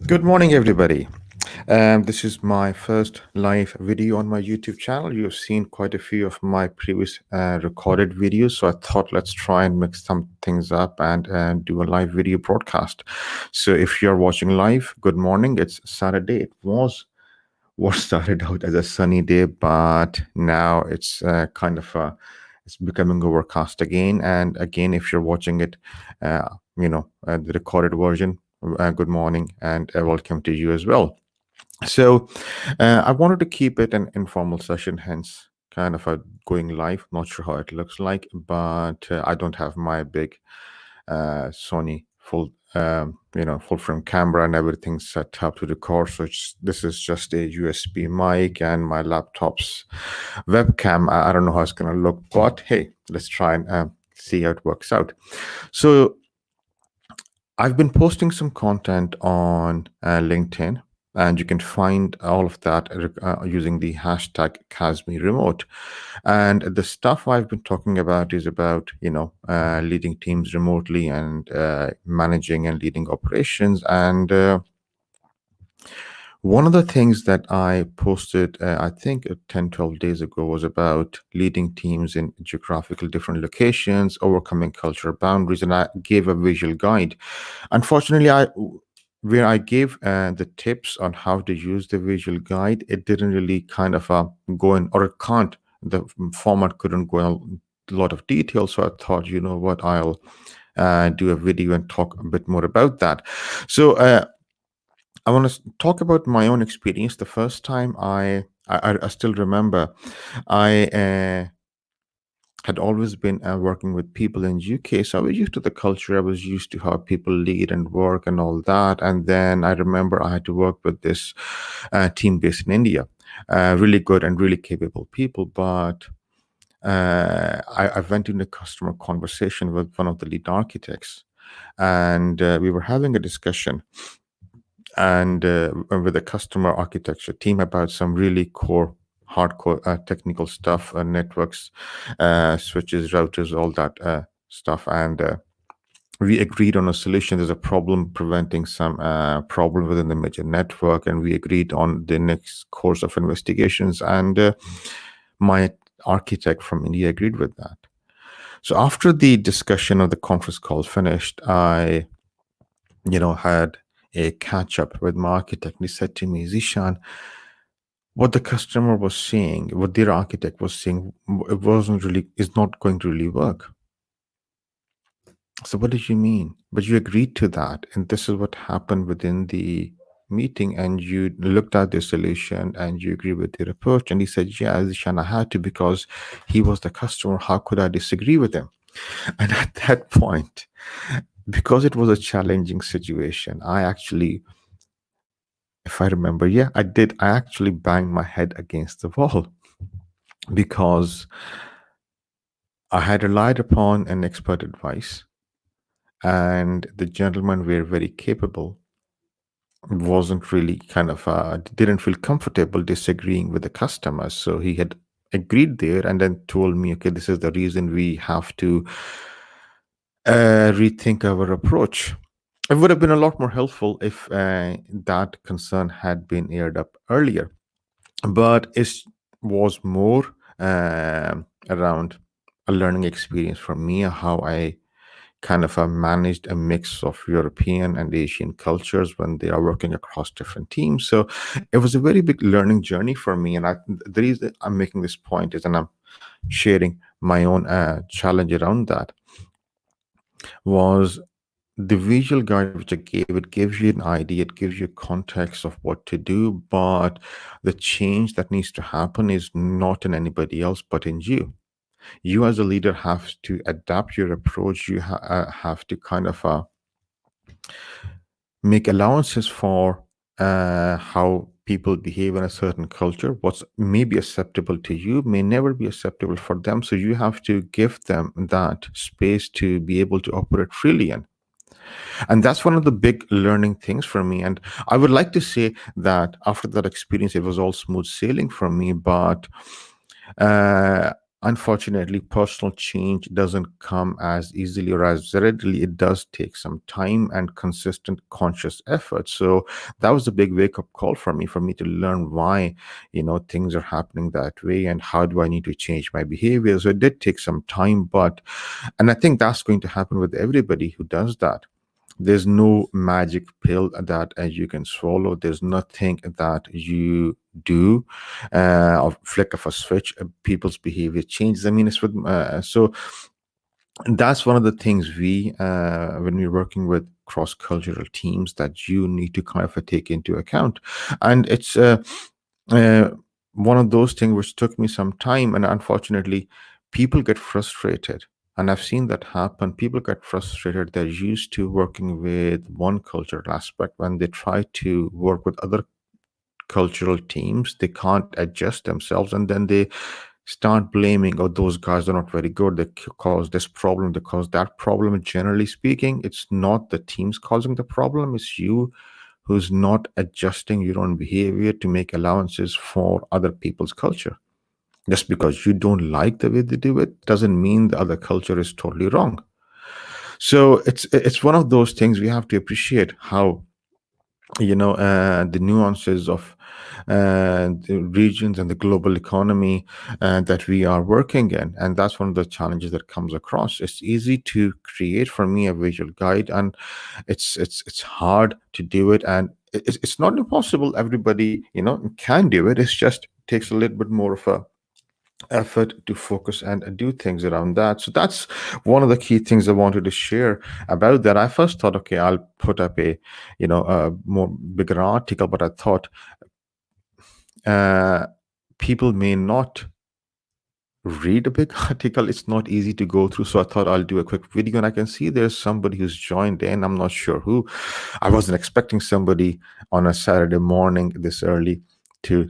Good morning, everybody. This is my first live video on my YouTube channel. You've seen quite a few of my previous recorded videos, so I thought let's try and mix some things up and do a live video broadcast. So, if you're watching live, good morning. It's Saturday. It was what started out as a sunny day, but now it's it's becoming overcast again. And again, if you're watching it, the recorded version, good morning and welcome to you as well. So, I wanted to keep it an informal session, hence kind of a going live. Not sure how it looks like, but I don't have my big Sony full frame camera and everything set up to record. So this is just a USB mic and my laptop's webcam. I don't know how it's gonna look, but hey, let's try and see how it works out. So I've been posting some content on LinkedIn, and you can find all of that using the hashtag Casmi Remote. And the stuff I've been talking about is about leading teams remotely and managing and leading operations. And one of the things that I posted, I think 10, 12 days ago, was about leading teams in geographical different locations, overcoming cultural boundaries, and I gave a visual guide. Unfortunately, where I gave the tips on how to use the visual guide, it didn't really kind of go in, or it can't. The format couldn't go in a lot of detail, so I thought, you know what, I'll do a video and talk a bit more about that. So I want to talk about my own experience. The first time I still remember, I had always been working with people in UK, so I was used to the culture. I was used to how people lead and work and all that. And then I remember I had to work with this team based in India, really good and really capable people. But I went in a customer conversation with one of the lead architects, and we were having a discussion and with the customer architecture team about some really core hardcore technical stuff, networks, switches, routers, all that stuff. And we agreed on a solution. There's a problem preventing some problem within the major network, and we agreed on the next course of investigations. And my architect from India agreed with that. So after the discussion of the conference call finished, I had a catch up with my architect. And he said to me, Zishan, what the customer was saying, what their architect was saying, it wasn't really, is not going to really work. So what did you mean? But you agreed to that, and this is what happened within the meeting, and you looked at the solution and you agree with their approach. And he said, yeah, Zishan, I had to, because he was the customer. How could I disagree with him? And at that point, because it was a challenging situation, I actually, if I remember, yeah, I did. I actually banged my head against the wall because I had relied upon an expert advice, and the gentlemen were very capable. Wasn't really kind of didn't feel comfortable disagreeing with the customers, so he had agreed there and then told me, okay, this is the reason we have to rethink our approach. It would have been a lot more helpful if that concern had been aired up earlier, but it was more around a learning experience for me, how I kind of managed a mix of European and Asian cultures when they are working across different teams. So it was a very big learning journey for me. And the reason I'm making this point is, and I'm sharing my own challenge around that, was the visual guide which I gave. It gives you an idea, it gives you context of what to do, but the change that needs to happen is not in anybody else but in you. You as a leader have to adapt your approach. You have to kind of make allowances for how people behave in a certain culture. What's may be acceptable to you may never be acceptable for them, so you have to give them that space to be able to operate freely in. And that's one of the big learning things for me. And I would like to say that after that experience, it was all smooth sailing for me. But unfortunately, personal change doesn't come as easily or as readily. It does take some time and consistent conscious effort. So that was a big wake up call for me to learn why, things are happening that way, and how do I need to change my behavior. So it did take some time, and I think that's going to happen with everybody who does that. There's no magic pill that you can swallow. There's nothing that you do, a flick of a switch, people's behavior changes. I mean, it's with so that's one of the things when we're working with cross-cultural teams, that you need to kind of take into account. And it's uh, one of those things which took me some time, and unfortunately people get frustrated, and I've seen that happen. People get frustrated. They're used to working with one cultural aspect. When they try to work with other cultural teams, they can't adjust themselves, and then they start blaming, oh, those guys are not very good, they cause this problem, they cause that problem. Generally speaking, it's not the teams causing the problem, it's you who's not adjusting your own behavior to make allowances for other people's culture. Just because you don't like the way they do it doesn't mean the other culture is totally wrong. So it's one of those things. We have to appreciate how, the nuances of the regions and the global economy that we are working in. And that's one of the challenges that comes across. It's easy to create for me a visual guide, and it's hard to do it. And it's not impossible. Everybody, can do it. It's just takes a little bit more of a effort to focus and do things around that. So that's one of the key things I wanted to share about that. I first thought, okay, I'll put up a more bigger article, but I thought uh, people may not read a big article. It's not easy to go through. So I thought I'll do a quick video, and I can see there's somebody who's joined in. I'm not sure who. I wasn't expecting somebody on a Saturday morning this early to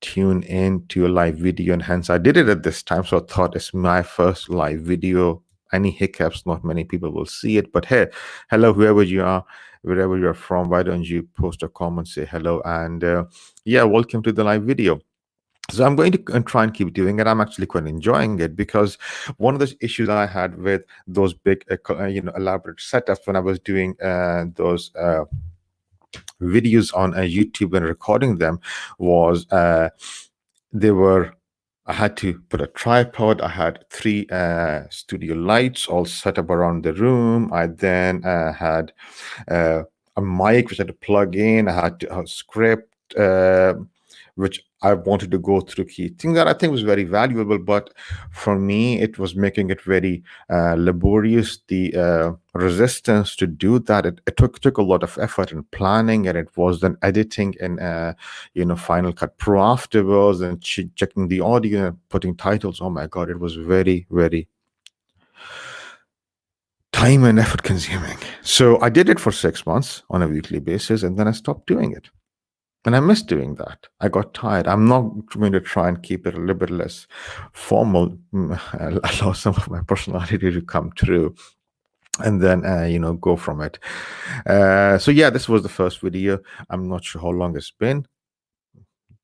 tune in to a live video, and hence I did it at this time. So I thought it's my first live video. Any hiccups, not many people will see it, but hey, hello, whoever you are, wherever you're from, why don't you post a comment, say hello, and yeah, welcome to the live video. So I'm going to try and keep doing it. I'm actually quite enjoying it, because one of the issues I had with those big elaborate setups when I was doing those videos on YouTube and recording them was they were I had to put a tripod. I had three studio lights all set up around the room. I then had a mic which I had to plug in. I had to, a script which I wanted to go through key things that I think was very valuable. But for me, it was making it very laborious. The resistance to do that, it took a lot of effort and planning, and it was then editing in Final Cut Pro afterwards, and checking the audio and putting titles. Oh my god, it was very, very time and effort consuming. So I did it for 6 months on a weekly basis, and then I stopped doing it. And I miss doing that. I got tired. I'm not going to try and keep it a little bit less formal, allow some of my personality to come through, and then go from it. So yeah, this was the first video. I'm not sure how long it's been.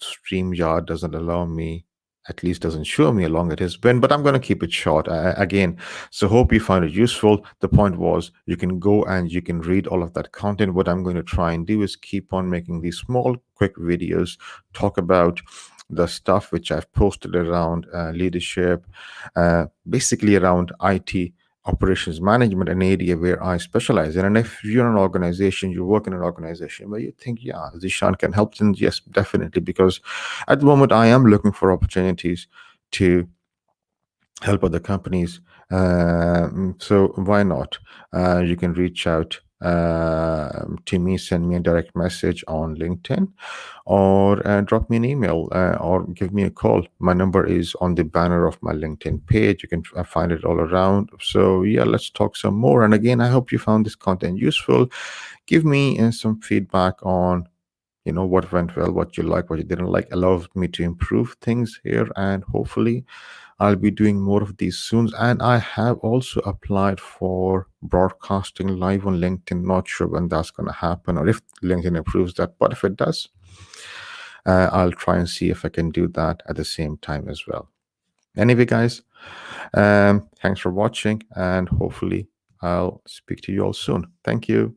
StreamYard doesn't allow me, at least doesn't show me how long it has been, but I'm going to keep it short again. So hope you find it useful. The point was, you can go and you can read all of that content. What I'm going to try and do is keep on making these small quick videos, talk about the stuff which I've posted around leadership, basically around IT operations management, an area where I specialize in. And if you're an organization, you work in an organization where you think, yeah, Zishan can help, then yes, definitely. Because at the moment, I am looking for opportunities to help other companies. So why not? You can reach out to me, send me a direct message on LinkedIn, or drop me an email, or give me a call. My number is on the banner of my LinkedIn page. You can find it all around. So yeah, let's talk some more. And again, I hope you found this content useful. Give me some feedback on what went well, what you like, what you didn't like. Allows me to improve things here, and hopefully I'll be doing more of these soon. And I have also applied for broadcasting live on LinkedIn. Not sure when that's going to happen, or if LinkedIn approves that, but if it does, I'll try and see if I can do that at the same time as well. Anyway, guys, Thanks for watching, and hopefully I'll speak to you all soon. Thank you.